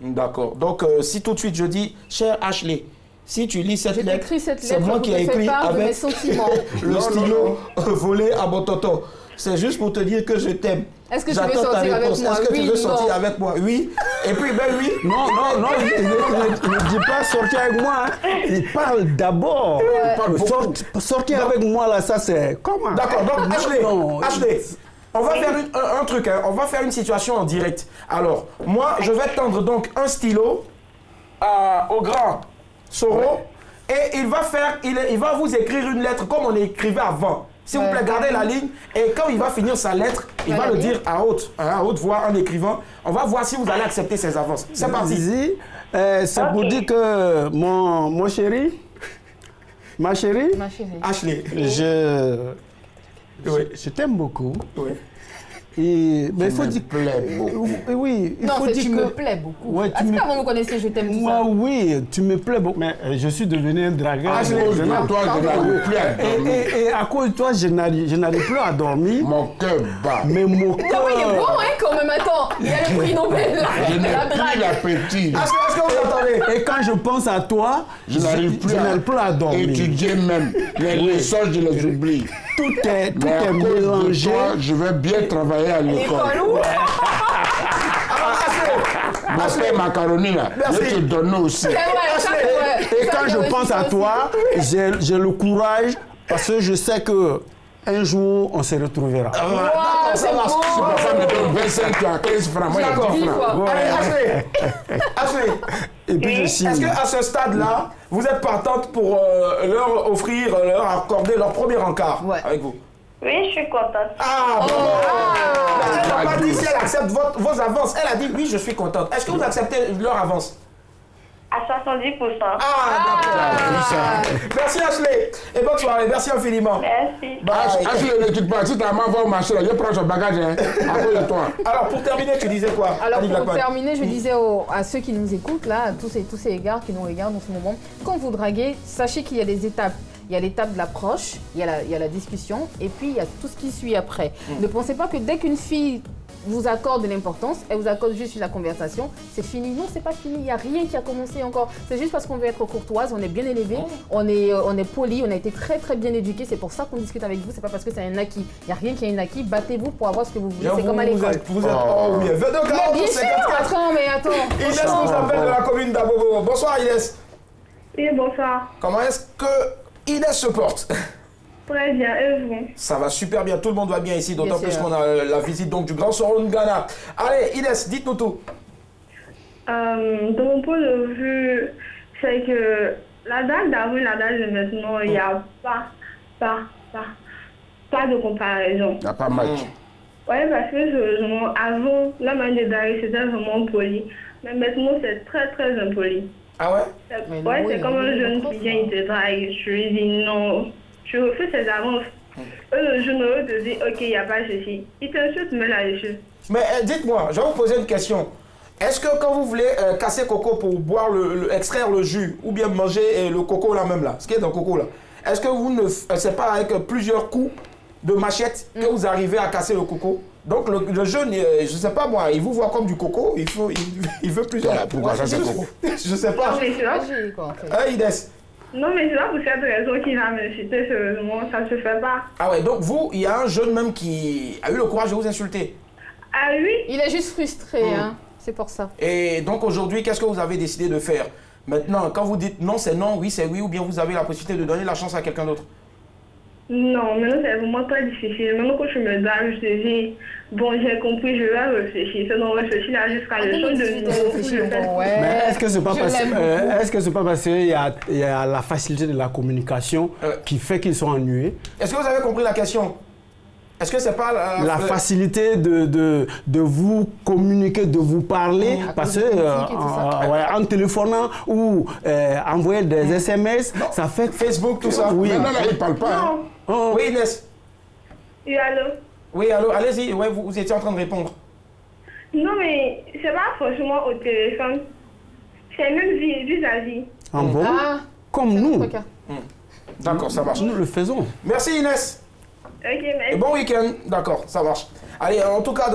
D'accord. Donc, si tout de suite je dis, cher Ashley, si tu lis cette lettre, c'est moi qui ai écrit avec mes sentiments. le stylo volé à mon tonton. C'est juste pour te dire que je t'aime. Est-ce que tu veux sortir avec moi? Est-ce que tu veux sortir avec moi? Oui. Et puis, ben oui. Non, ne dis pas sortir avec moi. Hein. Il parle d'abord. Sortir avec moi, là, ça c'est... Comment? D'accord, donc Ashley, on va faire un truc, hein. On va faire une situation en direct. Alors, moi, je vais tendre donc un stylo au grand Soro et il va vous écrire une lettre comme on écrivait avant. S'il vous plaît, gardez la ligne et quand il va finir sa lettre, il va le dire à haute voix en écrivant. On va voir si vous allez accepter ses avances. C'est parti. C'est pour dire que mon chéri, ma chérie, Ashley, je t'aime beaucoup. Oui. Mais il faut dire que... Oui, il faut dire tu me plais beaucoup. Ouais, est-ce qu'avant vous connaissez Je t'aime tout moi, ça? Oui, tu me plais beaucoup. Mais je suis devenu un dragueur. À cause de toi, je n'arrive plus à dormir. Et à cause de toi, je n'arrive plus à dormir. Mon cœur bat. Mais mon cœur... Non, il est bon, hein, quand même. Attends, il y a le prix Nobel, là. Je n'ai La plus drague. l'appétit. Est-ce que vous entendez? Et quand je pense à toi, Je n'arrive plus à dormir. Étudier même. Les leçons, je les oublie. Tout est mélangé. Toi, je vais bien travailler à l'école. Mon père macaroni là, je te donne aussi. Et quand je pense à toi, j'ai le courage parce que je sais que un jour on se retrouvera. Wow, c'est beau. Si ma femme me donne 25 à 15 francs, moi il y a 10 francs. Allez, Ashley. Et puis je signe. Est-ce qu'à ce stade-là, vous êtes partante pour leur offrir, leur accorder leur premier encart avec vous? Oui, je suis contente. Ah, bon. Elle n'a pas dit si elle accepte vos avances. Elle a dit oui, je suis contente. Est-ce que vous acceptez leur avance? À 70%. Ah, d'accord. Merci Ashley. Et bonne soirée. Merci infiniment. Merci. Ashley, ne quitte pas. Si ta maman va au marché, je prends son bagage à cause de toi. Alors, pour terminer, tu disais quoi? Alors, pour terminer, je disais à ceux qui nous écoutent, là, à tous ces gars qui nous regardent en ce moment, quand vous draguez, sachez qu'il y a des étapes. Il y a l'étape de l'approche, il y a la discussion, et puis il y a tout ce qui suit après. Ne pensez pas que dès qu'une fille vous accorde de l'importance, elle vous accorde juste la conversation, c'est fini. Non, c'est pas fini, il n'y a rien qui a commencé encore. C'est juste parce qu'on veut être courtoise, on est bien élevé, on est poli, on a été très très bien éduqué. C'est pour ça qu'on discute avec vous, c'est pas parce que c'est un acquis. Il n'y a rien qui est un acquis, battez-vous pour avoir ce que vous voulez, c'est comme à l'école. Vous êtes oh bien. Bien sûr, attends. Inès nous appelle de la commune d'Abobo. Bonsoir Inès. Oui, bonsoir. Comment est-ce que Inès se porte? Très bien, et vous? Ça va super bien, tout le monde va bien ici, d'autant plus qu'on a la visite donc, du grand Soro Ngana. Allez, Inès, dites-nous tout. De mon point de vue, c'est que la date d'avant et la date de maintenant, il n'y a pas de comparaison. Il n'y a pas match. Oui, parce que avant, la manière de draguer, c'était vraiment poli. Mais maintenant, c'est très très impoli. Ah ouais? Ouais, c'est comme un jeune qui vient, il te drague. Je lui dis non. Tu refais ses avances. Le jeune heureux te dit ok, il n'y a pas ceci. Il t'insulte, mais là-dessus. Mais dites-moi, je vais vous poser une question. Est-ce que quand vous voulez casser coco pour boire extraire le jus ou bien manger le coco là même là, ce qui est dans le coco là, est-ce que vous ne c'est pas avec plusieurs coups de machette que vous arrivez à casser le coco? Donc le jeune, je ne sais pas moi, il vous voit comme du coco, il veut plusieurs. Pourquoi ça c'est coco? Je ne sais pas. Non, mais c'est là. Inès. Non, mais c'est là pour cette raison qu'il va m'insulter, sérieusement, ça ne se fait pas. Ah ouais, donc vous, il y a un jeune même qui a eu le courage de vous insulter. Ah oui? Il est juste frustré, hein. C'est pour ça. Et donc aujourd'hui, qu'est-ce que vous avez décidé de faire? Maintenant, quand vous dites non, c'est non, oui, c'est oui, ou bien vous avez la possibilité de donner la chance à quelqu'un d'autre? Non, maintenant c'est vraiment très difficile. Même quand je me drague, je te dis, bon, j'ai compris, je vais réfléchir. C'est non réfléchir là jusqu'à le son de nouveau. Mais est-ce que c'est pas parce qu'il y a la facilité de la communication qui fait qu'ils sont ennuyés? Est-ce que vous avez compris la question? Est-ce que c'est pas la facilité de vous communiquer, de vous parler, parce que en téléphonant ou envoyer des SMS, ça fait Facebook, tout ça. Oui. Mais non, là, il ne parle pas. Hein. Oh. Oui, Inès. Oui, allô? Oui, allô, allez-y, ouais, vous étiez en train de répondre. Non, mais c'est pas forcément au téléphone. C'est même vis-à-vis. Ah bon? Comme nous. D'accord, ça marche. Nous le faisons. Merci Inès. Ok, merci. Et bon week-end. D'accord, ça marche. Allez, en tout cas,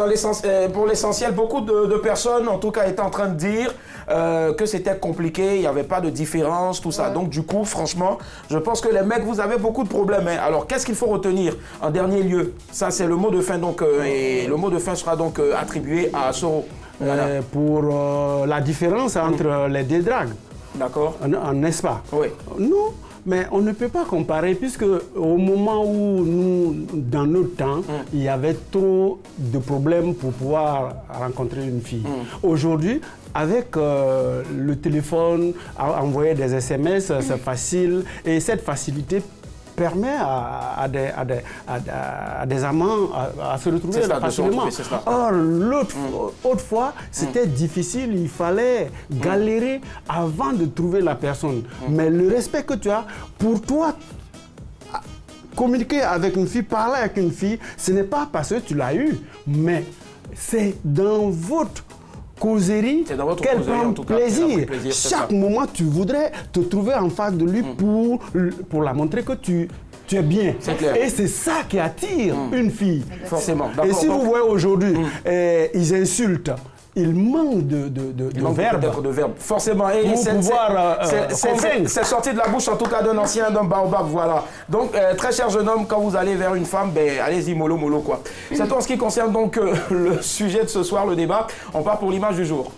pour l'essentiel, beaucoup de personnes, en tout cas, étaient en train de dire que c'était compliqué, il n'y avait pas de différence, tout ça. Donc, du coup, franchement, je pense que les mecs, vous avez beaucoup de problèmes. Hein. Alors, qu'est-ce qu'il faut retenir en dernier lieu? Ça, c'est le mot de fin. Donc, et le mot de fin sera donc attribué à Soro. Voilà. Pour la différence entre les deux dragues. D'accord. N'est-ce pas? Oui. Non, mais on ne peut pas comparer puisque au moment où nous, dans notre temps, il y avait trop de problèmes pour pouvoir rencontrer une fille. Aujourd'hui, avec le téléphone, envoyer des SMS, c'est facile et cette facilité permet à des amants à se retrouver facilement. Or, autrefois, c'était difficile, il fallait galérer avant de trouver la personne. Mais le respect que tu as, pour toi, communiquer avec une fille, parler avec une fille, ce n'est pas parce que tu l'as eu, mais c'est dans votre causerie qu'elle prend plaisir. Chaque moment, tu voudrais te trouver en face de lui pour la montrer que tu es bien. Et c'est ça qui attire une fille. Forcément. Et si vous voyez aujourd'hui, ils insultent. Il manque de verbes. Forcément. C'est sorti de la bouche, en tout cas, d'un ancien, d'un baobab, voilà. Donc, très cher jeune homme, quand vous allez vers une femme, ben, allez-y, mollo, mollo, quoi. C'est tout en ce qui concerne donc le sujet de ce soir, le débat. On part pour l'image du jour.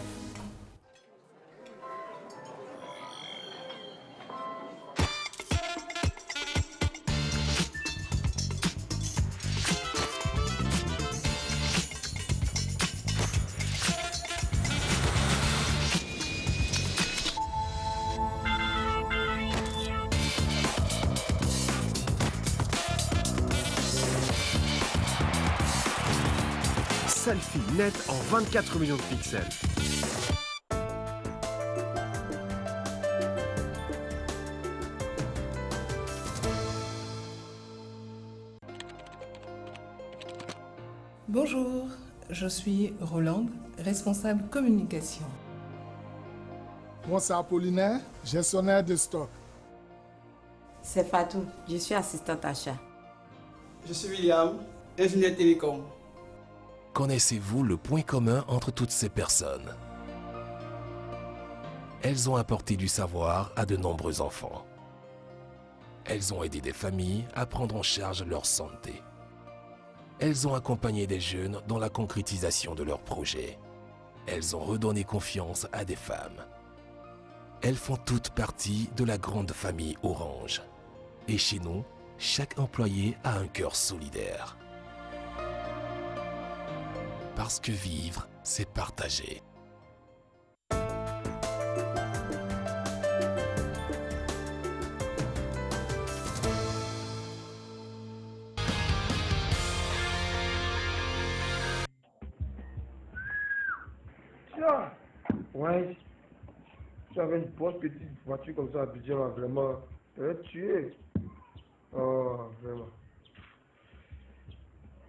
Selfie net en 24 millions de pixels. Bonjour, je suis Rolande, responsable communication. Moi, c'est Apollinaire, gestionnaire de stock. C'est Fatou, je suis assistante achat. Je suis William, ingénieur télécom. Connaissez-vous le point commun entre toutes ces personnes? Elles ont apporté du savoir à de nombreux enfants. Elles ont aidé des familles à prendre en charge leur santé. Elles ont accompagné des jeunes dans la concrétisation de leurs projets. Elles ont redonné confiance à des femmes. Elles font toutes partie de la grande famille Orange. Et chez nous, chaque employé a un cœur solidaire. Parce que vivre, c'est partager. Tiens, ouais, tu avais une bonne petite voiture comme ça à Abidjan, là, vraiment, tu vas tuer. Oh, vraiment.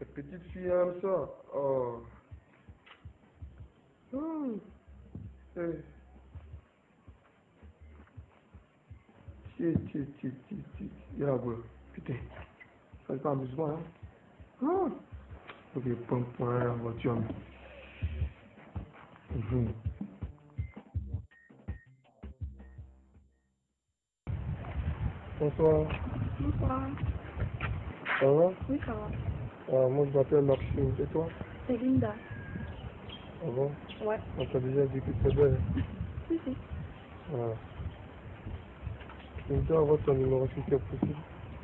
Les petites filles aiment ça. Oh. Y'a la boule. Putain. Ça c'est pas amusement, hein. Ok, prends la voiture. Bonsoir. Bonsoir. Ça va? Oui, ça va. Moi je m'appelle Maxime. Et toi? C'est Linda. Ah bon? Ouais. On t'a déjà dit que c'est belle? Si, si. Voilà. Je dois avoir ton numéro si c'est possible.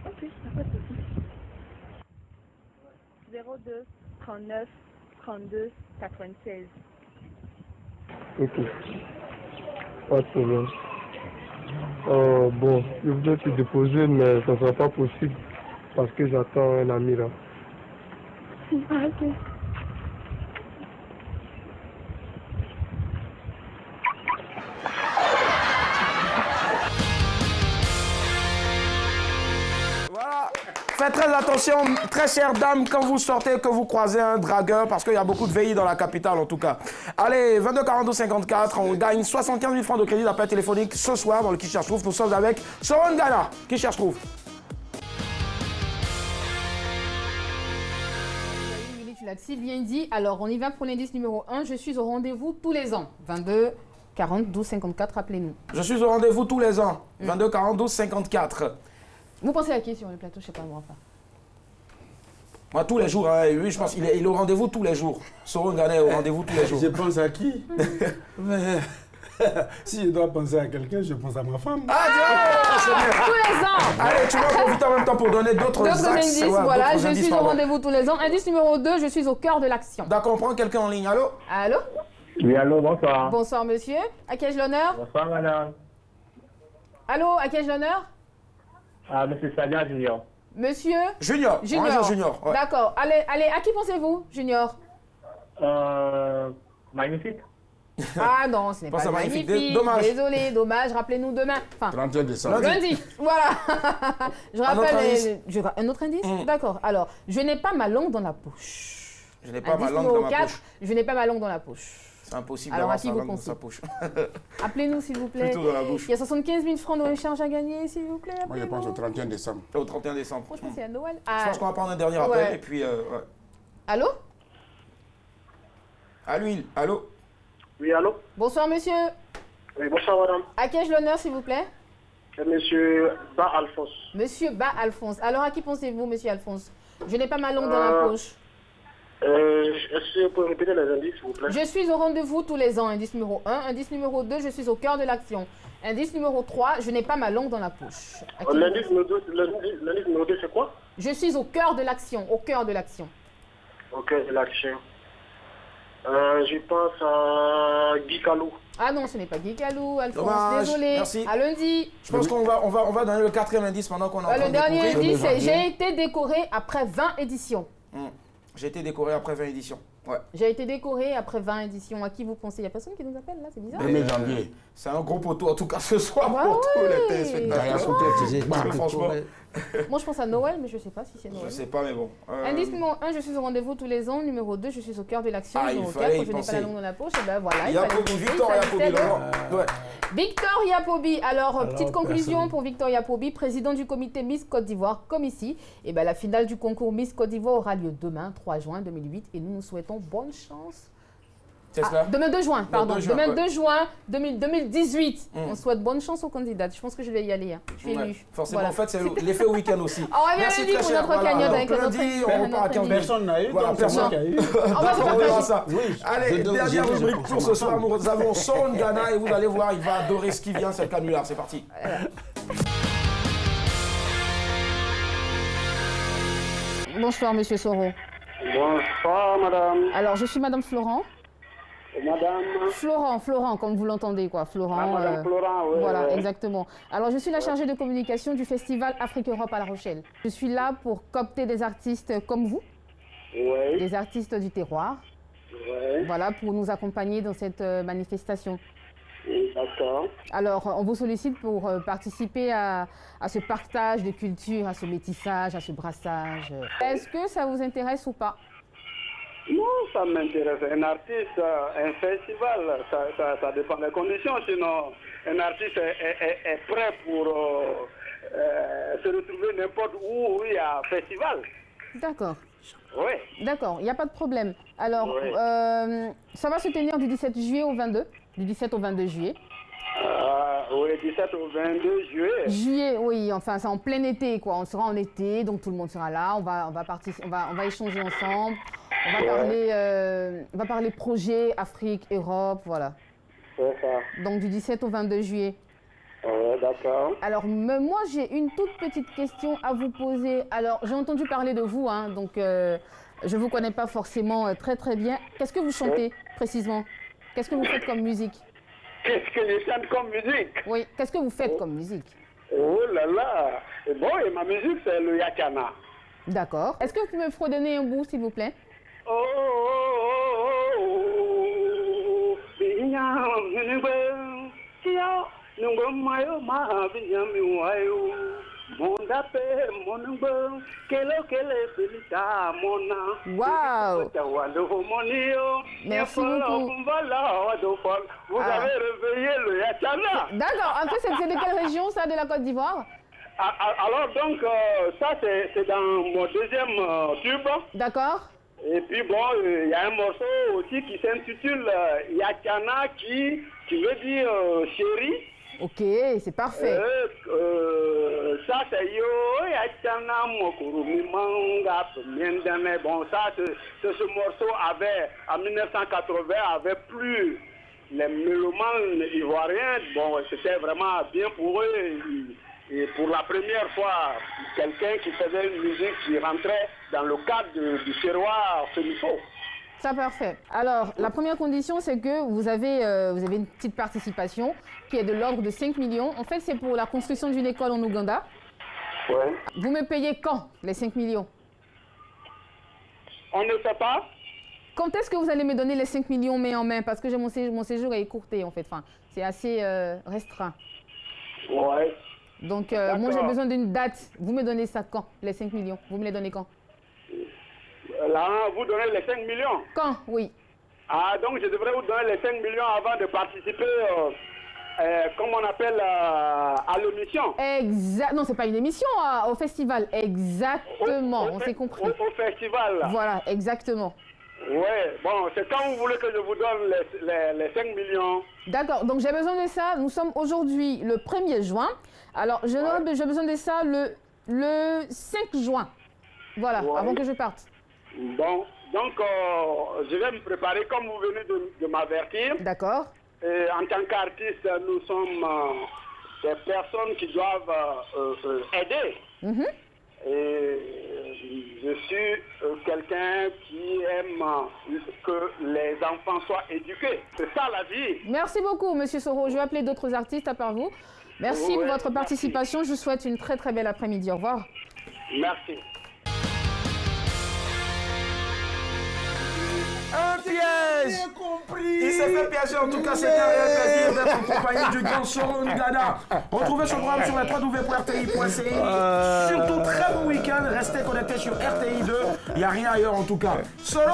Ok, pas de souci. 02 39 32 96. Ok. Pas de problème. Bon, je voudrais te déposer, mais ça ne sera pas possible parce que j'attends un ami là. Ah, ok. Faites très attention, très chères dames, quand vous sortez, que vous croisez un dragueur, parce qu'il y a beaucoup de VI dans la capitale en tout cas. Allez, 22 42 54, on gagne 75 000 francs de crédit d'appel téléphonique ce soir dans le Qui cherche trouve. Nous sommes avec Soron Ghana, Qui cherche trouve. là-dessus, bien dit. Alors, on y va pour l'indice numéro 1. Je suis au rendez-vous tous les ans. 22 40 12 54, rappelez-nous. Je suis au rendez-vous tous les ans. 22 40 12 54. Vous pensez à qui sur le plateau? Je sais pas, moi. Enfin. Moi, tous les jours, hein, lui, je pense qu'il est au rendez-vous tous les jours. Soro Ngana est au rendez-vous tous les jours. Je pense à qui? Mais si je dois penser à quelqu'un, je pense à ma femme. Tous les ans. Allez, tu vas profiter en même temps pour donner d'autres indices. Voilà, je suis au rendez-vous tous les ans. Indice numéro 2, je suis au cœur de l'action. D'accord, on prend quelqu'un en ligne. Allô? Allô? Oui, allô, bonsoir. Bonsoir, monsieur. À qui ai-je l'honneur? Bonsoir, madame. Allô, à qui ai-je l'honneur? Ah, monsieur Sadia Junior. Monsieur? Junior. Junior. Ouais. D'accord. Allez, à qui pensez-vous, Junior? Magnifique. Ah non, ce n'est pas magnifique. Dommage. Désolé, dommage. Rappelez-nous demain. Enfin, 31 décembre. Lundi. Voilà. Je rappelle. Un autre indice? D'accord. Alors, je n'ai pas ma langue dans la poche. Je n'ai pas ma langue dans ma poche. Je n'ai pas ma langue dans la poche. C'est impossible d'avoir sa langue dans sa poche. Appelez-nous, s'il vous plaît. Plutôt dans la bouche. Il y a 75 000 francs de recharge à gagner, s'il vous plaît. Moi, je pense au 31 décembre. Au 31 décembre. Franchement, c'est à Noël. Je pense qu'on va prendre un dernier appel et puis... Allô? À l'huile. Allô? Oui, allô? Bonsoir, monsieur. Oui, bonsoir, madame. À qui ai-je l'honneur, s'il vous plaît? Monsieur Ba Alphonse. Monsieur Ba Alphonse. Alors, à qui pensez-vous, monsieur Alphonse? Je n'ai pas ma langue dans la poche. Est-ce que vous pouvez répéter les indices, s'il vous plaît? Je suis au rendez-vous tous les ans. Indice numéro 1. Indice numéro 2, je suis au cœur de l'action. Indice numéro 3, je n'ai pas ma langue dans la poche. L'indice numéro 2, c'est quoi? Je suis au cœur de l'action. Au cœur de l'action. Au cœur de l'action. Je pense à Guy Calou. Ah non, ce n'est pas Guy Calou, Alphonse. Dommage. Désolé. Merci. À lundi. Je pense qu'on va donner le 4e indice pendant qu'on a Le dernier indice, c'est j'ai été décoré après 20 éditions. J'ai été décoré après 20 éditions. Ouais. J'ai été décoré après 20 éditions. À qui vous pensez? Il n'y a personne qui nous appelle là, c'est bizarre. 1er janvier. C'est un gros poteau en tout cas ce soir pour tous les téléspectateurs. Franchement. Moi je pense à Noël, mais je ne sais pas si c'est Noël. Je ne sais pas, mais bon. Indice numéro 1, je suis au rendez-vous tous les ans. Numéro 2, je suis au cœur de l'action. Numéro 4, je n'ai pas la langue dans la poche. Et ben voilà. Victor Yapobi. Victor Yapobi. Alors, petite conclusion pour Victor Yapobi, président du comité Miss Côte d'Ivoire, comme ici. Et ben la finale du concours Miss Côte d'Ivoire aura lieu demain, 3 juin 2008. Et nous souhaitons bonne chance. Demain 2 juin, pardon. Demain 2 juin 2018. On souhaite bonne chance aux candidates. Je pense que je vais y aller. Je suis élue. Forcément, en fait, c'est l'effet week-end aussi. On revient lundi pour notre cagnotte avec lundi, on repart à 15 Personne n'a eu, donc personne qui a eu. On va ça. Allez, dernière rubrique pour ce soir. Nous avons Soro Ngana et vous allez voir, il va adorer ce qui vient, c'est le canular. C'est parti. Bonsoir, monsieur Soro. Bonsoir, madame. Alors, je suis madame Florent. Madame Florent, comme vous l'entendez, quoi. Florent. Madame Florent, oui. Voilà, exactement. Alors, je suis la chargée de communication du festival Afrique-Europe à La Rochelle. Je suis là pour coopter des artistes comme vous, des artistes du terroir, voilà, pour nous accompagner dans cette manifestation. D'accord. Alors, on vous sollicite pour participer à ce partage de culture, à ce métissage, à ce brassage. Est-ce que ça vous intéresse ou pas? Non, ça m'intéresse. Un artiste, un festival, ça dépend des conditions. Sinon, un artiste est prêt pour se retrouver n'importe où il y a un festival. D'accord. Oui. D'accord, il n'y a pas de problème. Alors, ça va se tenir du 17 juillet au 22, du 17 au 22 juillet. Oui, 17 au 22 juillet. Juillet, oui, enfin c'est en plein été, quoi. On sera en été, donc tout le monde sera là. On va échanger ensemble. On va parler projet Afrique, Europe, voilà. C'est ça. Donc du 17 au 22 juillet. D'accord. Alors moi j'ai une toute petite question à vous poser. Alors j'ai entendu parler de vous, hein, donc je vous connais pas forcément très très bien. Qu'est-ce que vous chantez précisément? Qu'est-ce que vous faites comme musique? Qu'est-ce que je chante comme musique? Oui, qu'est-ce que vous faites comme musique? Oh là là. Bon, et ma musique c'est le yakana. D'accord. Est-ce que vous pouvez me fredonner un bout s'il vous plaît? Waouh! Merci beaucoup. Vous avez réveillé le yakana. D'accord. En fait, c'est de quelle région ça, de la Côte d'Ivoire? Alors donc, ça c'est dans mon deuxième tube. D'accord. Et puis bon, il y a un morceau aussi qui s'intitule Yachana qui veut dire chérie. Ok, c'est parfait. Ça c'est Yo Yachana Mokurumi Manga. Bon, ça, ce morceau avait, en 1980, avait plu les mélomanes ivoiriens. Bon, c'était vraiment bien pour eux. Et pour la première fois, quelqu'un qui faisait une musique qui rentrait dans le cadre du terroir Semiso. Ça, parfait. Alors, la première condition, c'est que vous avez une petite participation qui est de l'ordre de 5 millions. En fait, c'est pour la construction d'une école en Ouganda. Ouais. Vous me payez quand, les 5 millions? On ne sait pas. Quand est-ce que vous allez me donner les 5 millions main en main? Parce que mon séjour est écourté, en fait. Enfin, c'est assez restreint. Ouais. Donc, moi, j'ai besoin d'une date. Vous me donnez ça quand, les 5 millions? Vous me les donnez quand? Là, vous donnez les 5 millions? Quand? Oui. Ah, donc je devrais vous donner les 5 millions avant de participer, comme on appelle, à l'émission. Exact. Non, c'est pas une émission, au festival. Exactement, on s'est compris. Au festival, là. Voilà, exactement. Ouais, bon, c'est quand vous voulez que je vous donne les 5 millions. D'accord, donc j'ai besoin de ça. Nous sommes aujourd'hui le 1er juin. Alors, j'ai besoin de ça le 5 juin. Voilà, avant que je parte. Bon, donc je vais me préparer comme vous venez de m'avertir. D'accord. En tant qu'artiste, nous sommes des personnes qui doivent aider. Et je suis quelqu'un qui aime que les enfants soient éduqués. C'est ça la vie. Merci beaucoup, Monsieur Soro. Je vais appeler d'autres artistes à part vous. Merci pour votre participation. Je vous souhaite une très très belle après-midi. Au revoir. Merci. Un piège! Il s'est fait piéger, en tout cas, c'était un réel plaisir d'être en compagnie du grand Soro Ngada. Retrouvez ce programme sur la www.rti.ci. Surtout, très bon week-end. Restez connectés sur RTI2. Il n'y a rien ailleurs, en tout cas. Soro!